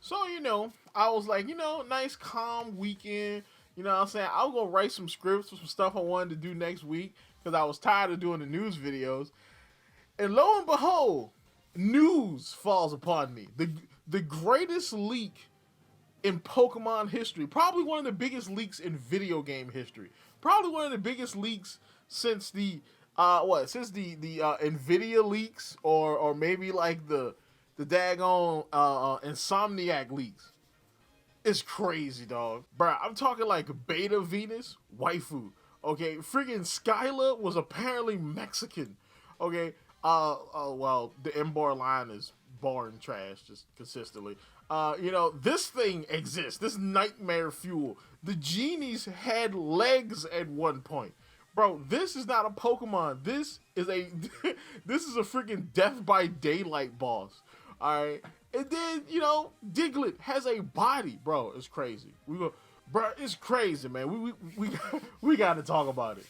So, I was like, nice calm weekend. You know what I'm saying? I was gonna write some scripts for some stuff I wanted to do next week because I was tired of doing the news videos. And lo and behold, news falls upon me. The greatest leak in Pokemon history, probably one of the biggest leaks in video game history, probably one of the biggest leaks since the Nvidia leaks, or maybe like the daggone Insomniac leaks. It's crazy, dog. Bruh, I'm talking like Beta Venus, waifu. Okay, friggin' Skyla was apparently Mexican. Okay, well, the Embor line is boring trash just consistently. This thing exists. This nightmare fuel. The genies had legs at one point. Bro, this is not a Pokemon. This is a this is a freaking Death by Daylight boss. All right, and then Diglett has a body, bro. It's crazy. Bro, it's crazy, man. We got to talk about it.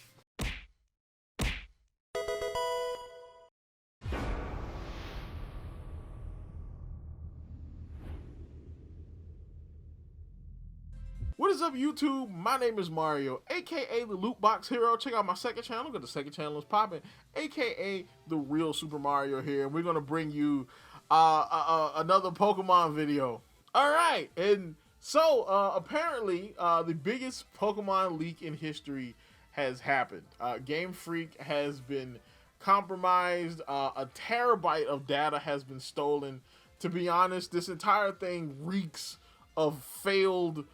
What is up, YouTube? My name is Mario, aka the Loot Box Hero. Check out my second channel, because the second channel is popping, aka the Real Super Mario here, and we're gonna bring you another Pokemon video. All right, and so apparently the biggest Pokemon leak in history has happened. Game Freak has been compromised. A terabyte of data has been stolen. To be honest, this entire thing reeks of failed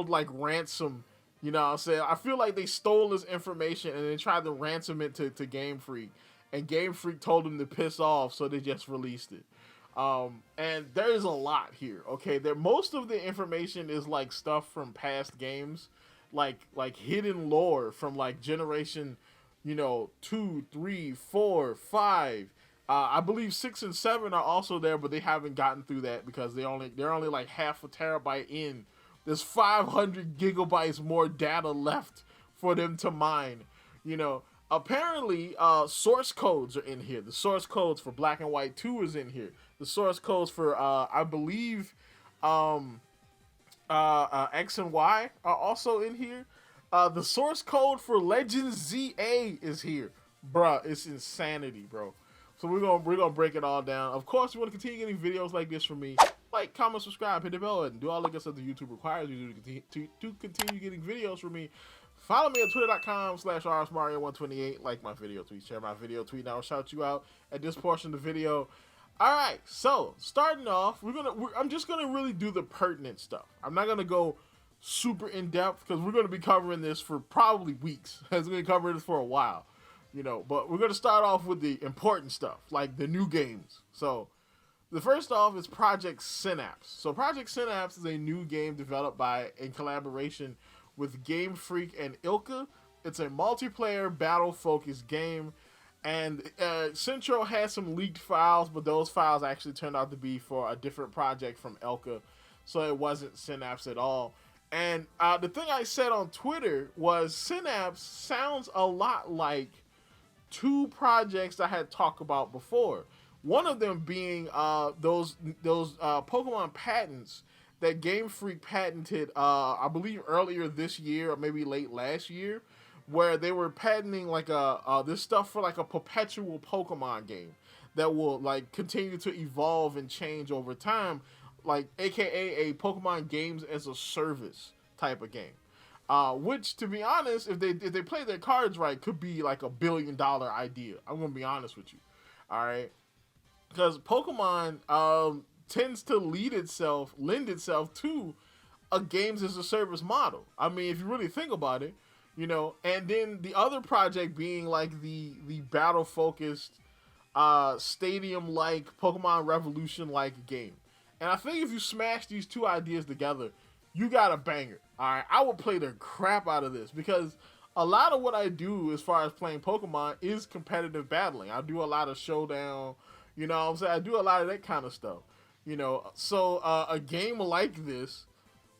like ransom. You know what I'm saying? I feel like they stole this information and then tried to ransom it to Game Freak. And Game Freak told them to piss off, so they just released it. And there's a lot here, okay? Most of the information is like stuff from past games, like hidden lore from like generation, 2, 3, 4, 5. I believe 6 and 7 are also there, but they haven't gotten through that because they're only like half a terabyte in. There's 500 gigabytes more data left for them to mine. Apparently, source codes are in here. The source codes for Black and White 2 is in here. The source codes for I believe X and Y are also in here. The source code for Legends ZA is here. Bruh, it's insanity, bro. So we're gonna break it all down. Of course, you want to continue getting videos like this from me. Like, comment, subscribe, hit the bell, and do all the good stuff that YouTube requires you to continue getting videos from me. Follow me at twitter.com/RSMario128. Like my video tweet, share my video tweet, and I'll shout you out at this portion of the video. All right, so starting off, I'm just gonna really do the pertinent stuff. I'm not gonna go super in depth because we're gonna be covering this for probably weeks. We're gonna cover this for a while. But we're going to start off with the important stuff, like the new games. So, the first off is Project Synapse. So, Project Synapse is a new game developed in collaboration with Game Freak and Ilka. It's a multiplayer, battle-focused game, and Central has some leaked files, but those files actually turned out to be for a different project from Ilka, so it wasn't Synapse at all. And the thing I said on Twitter was Synapse sounds a lot like two projects I had talked about before. One of them being those Pokemon patents that Game Freak patented, I believe earlier this year or maybe late last year, where they were patenting like this stuff for like a perpetual Pokemon game that will like continue to evolve and change over time, like AKA a Pokemon games as a service type of game. Which, to be honest, if they play their cards right, could be like $1 billion idea. I'm gonna be honest with you, all right? Because Pokemon tends to lend itself to a games as a service model. I mean, if you really think about it, And then the other project being like the battle focused, stadium like Pokemon Revolution like game. And I think if you smash these two ideas together, you got a banger. All right, I would play the crap out of this because a lot of what I do as far as playing Pokemon is competitive battling. I do a lot of showdown, what I'm saying? I do a lot of that kind of stuff, So a game like this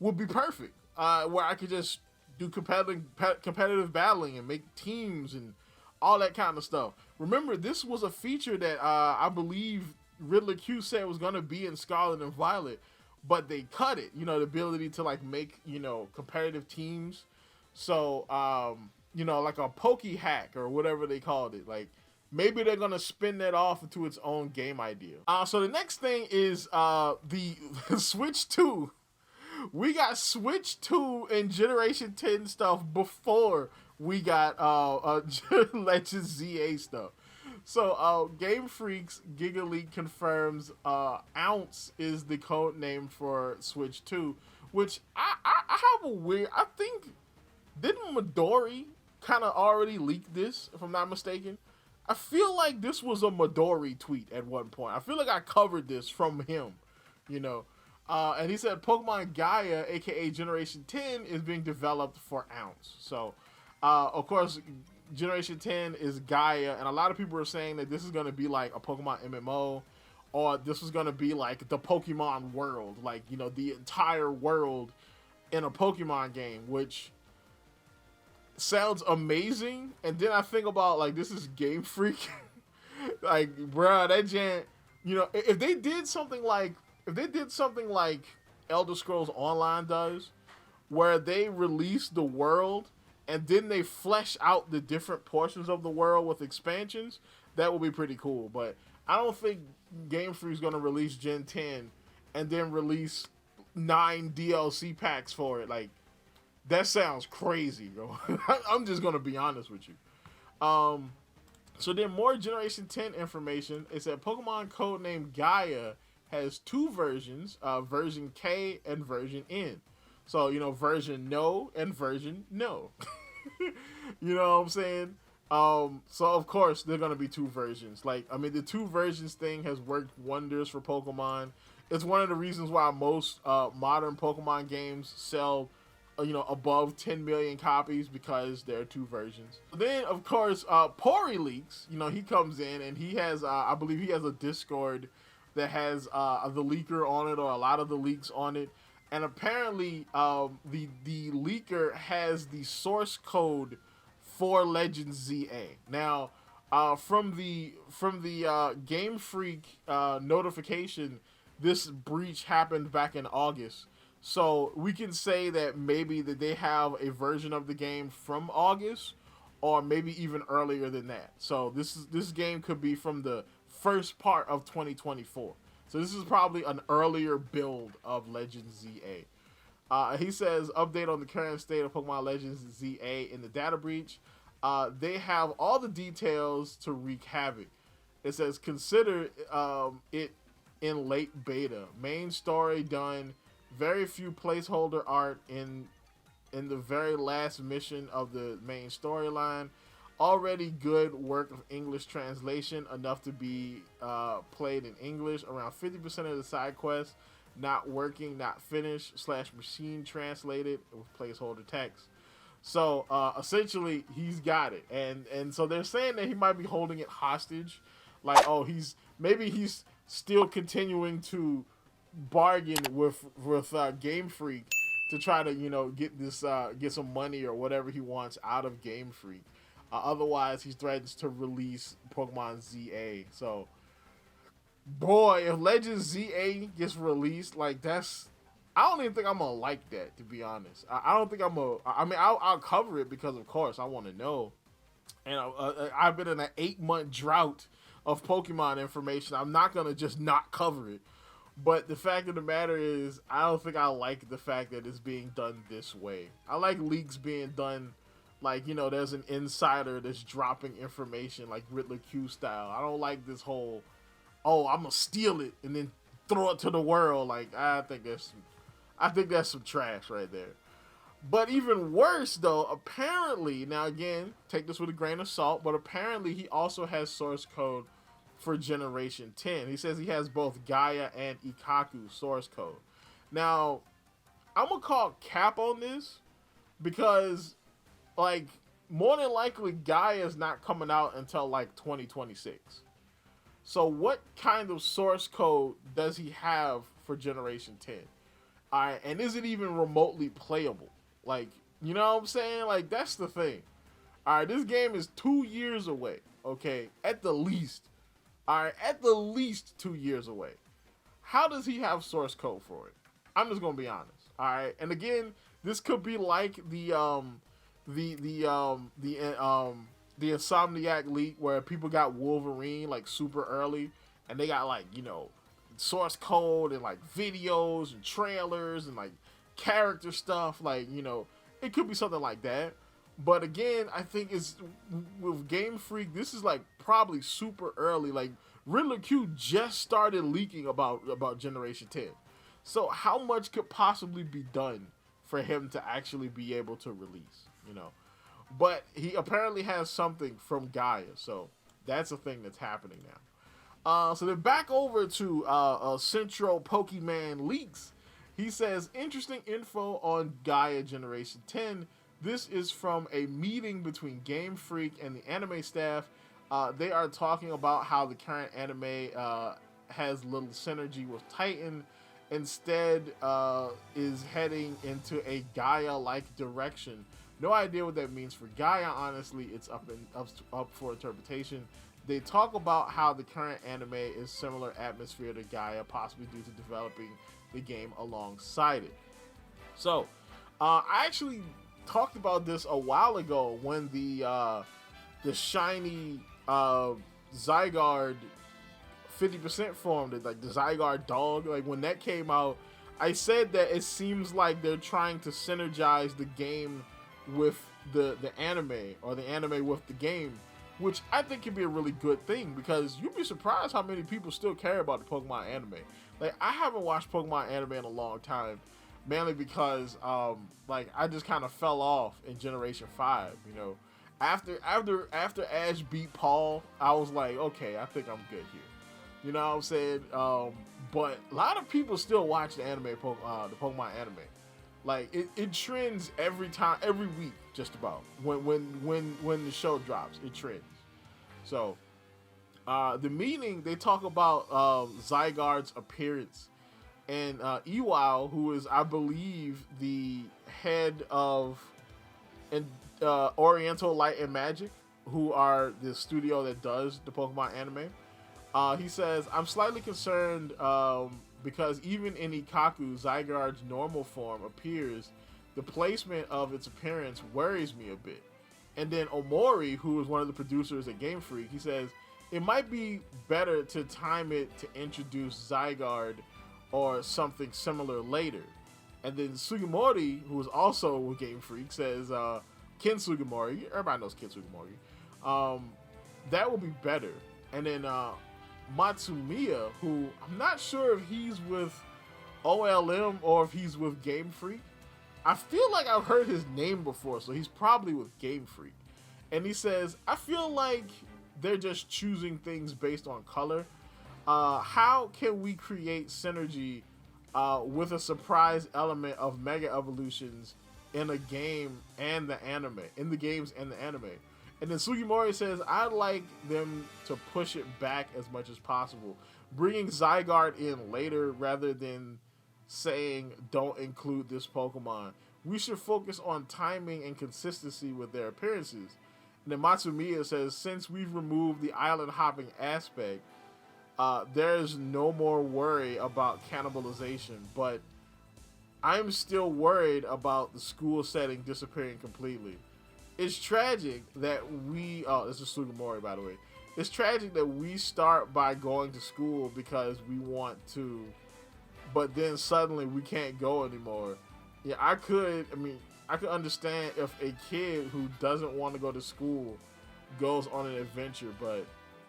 would be perfect, where I could just do competitive battling and make teams and all that kind of stuff. Remember, this was a feature that I believe Riddler Q said was gonna be in Scarlet and Violet, but they cut it. You know, the ability to like make, you know, competitive teams. So you know, like a Poke hack or whatever they called it. Like maybe they're gonna spin that off into its own game idea. So the next thing is the Switch 2. We got Switch 2 and Generation 10 stuff before we got Legends ZA stuff. So Game Freak's Giga Leak confirms Ounce is the code name for Switch 2, which I have a weird, I think, didn't Midori kind of already leak this, if I'm not mistaken? I feel like this was a Midori tweet at one point. I feel like I covered this from him, you know. And he said Pokemon Gaia, aka Generation 10, is being developed for Ounce. So, of course, Generation 10 is Gaia, and a lot of people are saying that this is going to be like a Pokemon MMO, or this is going to be like the Pokemon world, like, you know, the entire world in a Pokemon game, which sounds amazing. And then I think about, like, this is Game Freak. Like, bruh, that gent, you know, if they did something like Elder Scrolls Online does, where they release the world and then they flesh out the different portions of the world with expansions, that would be pretty cool. But I don't think Game Freak's gonna release Gen 10 and then release 9 DLC packs for it. Like, that sounds crazy, bro. I'm just gonna be honest with you. So then more Generation 10 information. It said Pokemon codename Gaia has 2 versions, version K and version N. So, you know, version no and version no. You know what I'm saying? So of course there are gonna be 2 versions. Like, I mean, the 2 versions thing has worked wonders for Pokemon. It's one of the reasons why most modern Pokemon games sell, you know, above 10 million copies, because there are 2 versions. Then of course Teraleak, you know, he comes in and he has I believe he has a Discord that has the leaker on it, or a lot of the leaks on it, and apparently the leaker has the source code for Legends ZA. Now from the Game Freak notification, this breach happened back in August, so we can say that maybe that they have a version of the game from August, or maybe even earlier than that. So this game could be from the first part of 2024. So this is probably an earlier build of Legends ZA. He says, update on the current state of Pokemon Legends ZA in the data breach. They have all the details to wreak havoc. It says, consider it in late beta. Main story done. Very few placeholder art in the very last mission of the main storyline. Already good work of English translation, enough to be played in English. Around 50% of the side quests not working, not finished, / machine translated with placeholder text. So essentially he's got it, and so they're saying that he might be holding it hostage, like, oh, he's still continuing to bargain with Game Freak to try to, you know, get some money or whatever he wants out of Game Freak. Otherwise, he threatens to release Pokemon ZA. So, boy, if Legends ZA gets released, like, that's... I don't even think I'm going to like that, to be honest. I don't think I'm going to... I mean, I'll cover it because, of course, I want to know. And I've been in an 8-month drought of Pokemon information. I'm not going to just not cover it. But the fact of the matter is, I don't think I like the fact that it's being done this way. I like leaks being done... Like, you know, there's an insider that's dropping information like Riddler Q style. I don't like this whole, oh, I'm gonna steal it and then throw it to the world. Like, I think that's some trash right there. But even worse though, apparently, now again, take this with a grain of salt, but apparently he also has source code for Generation 10. He says he has both Gaia and Ikaku source code. Now, I'm gonna call cap on this because, like, more than likely Gaia is not coming out until like 2026. So what kind of source code does he have for Generation 10? Alright, and is it even remotely playable? Like, you know what I'm saying? Like, that's the thing. Alright, this game is 2 years away, okay, at the least. All right, at the least 2 years away. How does he have source code for it? I'm just gonna be honest. All right, and again, this could be like the Insomniac leak where people got Wolverine like super early, and they got like source code and like videos and trailers and like character stuff. Like it could be something like that. But again, I think it's with Game Freak. This is like probably super early. Like Riddler Q just started leaking about Generation 10. So how much could possibly be done for him to actually be able to release? But he apparently has something from Gaia, so that's a thing that's happening now. So then back over to Central Pokemon Leaks. He says, interesting info on Gaia Generation 10. This is from a meeting between Game Freak and the anime staff. They are talking about how the current anime has little synergy with Titan. Instead, is heading into a Gaia-like direction. No idea what that means for Gaia, honestly. It's up for interpretation. They talk about how the current anime is similar atmosphere to Gaia, possibly due to developing the game alongside it. So, I actually talked about this a while ago when the shiny Zygarde 50% formed, like the Zygarde dog, like when that came out, I said that it seems like they're trying to synergize the game with the anime, or the anime with the game, which I think can be a really good thing, because you'd be surprised how many people still care about the Pokemon anime. Like, I haven't watched Pokemon anime in a long time, mainly because like I just kind of fell off in Generation 5. After Ash beat Paul, I was like, okay, I think I'm good here. You know what I'm saying? But a lot of people still watch the anime, the Pokemon anime. Like it trends every week, just about when the show drops, it trends. So the meeting, they talk about Zygarde's appearance, and Ewau, who is, I believe, the head of Oriental Light and Magic, who are the studio that does the Pokemon anime. He says, I'm slightly concerned because even in Ikaku, Zygarde's normal form appears. The placement of its appearance worries me a bit. And then Omori, who is one of the producers at Game Freak, he says, it might be better to time it to introduce Zygarde or something similar later. And then Sugimori, who is also with Game Freak, says, Ken Sugimori, everybody knows Ken Sugimori, that will be better. And then Matsumiya, who I'm not sure if he's with OLM or if he's with Game Freak. I feel like I've heard his name before, so he's probably with Game Freak. And he says, I feel like they're just choosing things based on color. How can we create synergy with a surprise element of Mega Evolutions in a game and the anime, in the games and the anime? And then Sugimori says, I'd like them to push it back as much as possible, bringing Zygarde in later rather than saying don't include this Pokemon. We should focus on timing and consistency with their appearances. And then Matsumiya says, since we've removed the island hopping aspect, there's no more worry about cannibalization, but I'm still worried about the school setting disappearing completely. It's tragic that we... Oh, this is Sugimori, by the way. It's tragic that we start by going to school because we want to, but then suddenly we can't go anymore. Yeah, I could understand if a kid who doesn't want to go to school goes on an adventure, but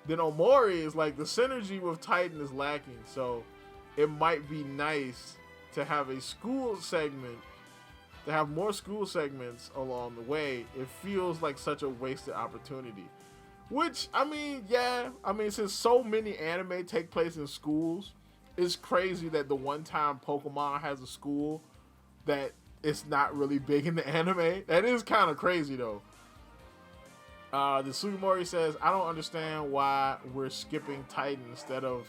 then Omori is like, the synergy with Titan is lacking, so it might be nice to have a school segment, to have more school segments along the way. It feels like such a wasted opportunity. Which, since so many anime take place in schools, it's crazy that the one time Pokemon has a school that it's not really big in the anime. That is kind of crazy, though. The Sugimori says, I don't understand why we're skipping Titan instead of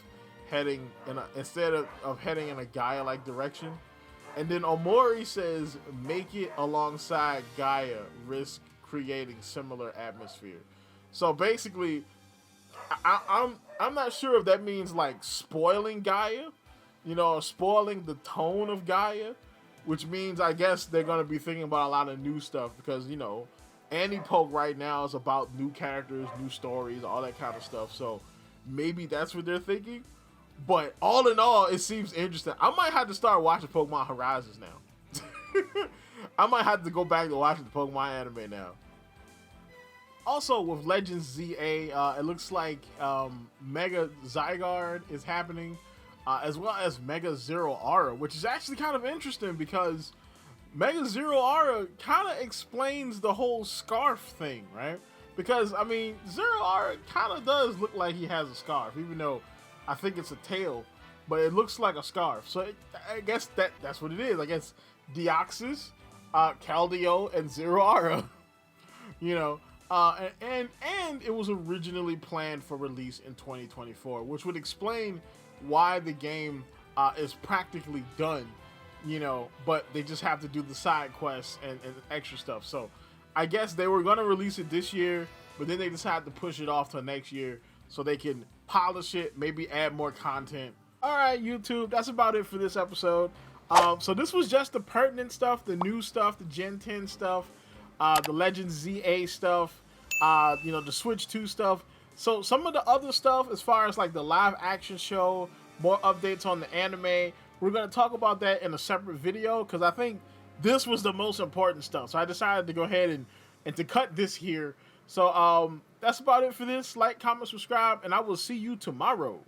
heading in a Gaia-like direction. And then Omori says, make it alongside Gaia, risk creating similar atmosphere. So basically, I'm not sure if that means like spoiling Gaia, you know, or spoiling the tone of Gaia, which means I guess they're gonna be thinking about a lot of new stuff because you know, Anti-Poke right now is about new characters, new stories, all that kind of stuff. So maybe that's what they're thinking. But all in all, it seems interesting. I might have to start watching Pokemon Horizons now. I might have to go back to watching the Pokemon anime now. Also, with Legends ZA, it looks like Mega Zygarde is happening, as well as Mega Zero Aura, which is actually kind of interesting because Mega Zero Aura kind of explains the whole scarf thing, right? Because, I mean, Zero Aura kind of does look like he has a scarf, even though I think it's a tail, but it looks like a scarf. So I guess that's what it is. I guess Deoxys, Keldeo, and Zero Aura, you know. And it was originally planned for release in 2024, which would explain why the game is practically done, you know, but they just have to do the side quests and extra stuff. So I guess they were going to release it this year, but then they decided to push it off to next year so they can polish it, maybe add more content. All right, YouTube, that's about it for this episode. So this was just the pertinent stuff, the new stuff, the Gen 10 stuff, the Legends ZA stuff, you know, the Switch 2 stuff. So some of the other stuff, as far as like the live action show, more updates on the anime, we're going to talk about that in a separate video because I think this was the most important stuff. So I decided to go ahead and to cut this here. So that's about it for this. Like, comment, subscribe, and I will see you tomorrow.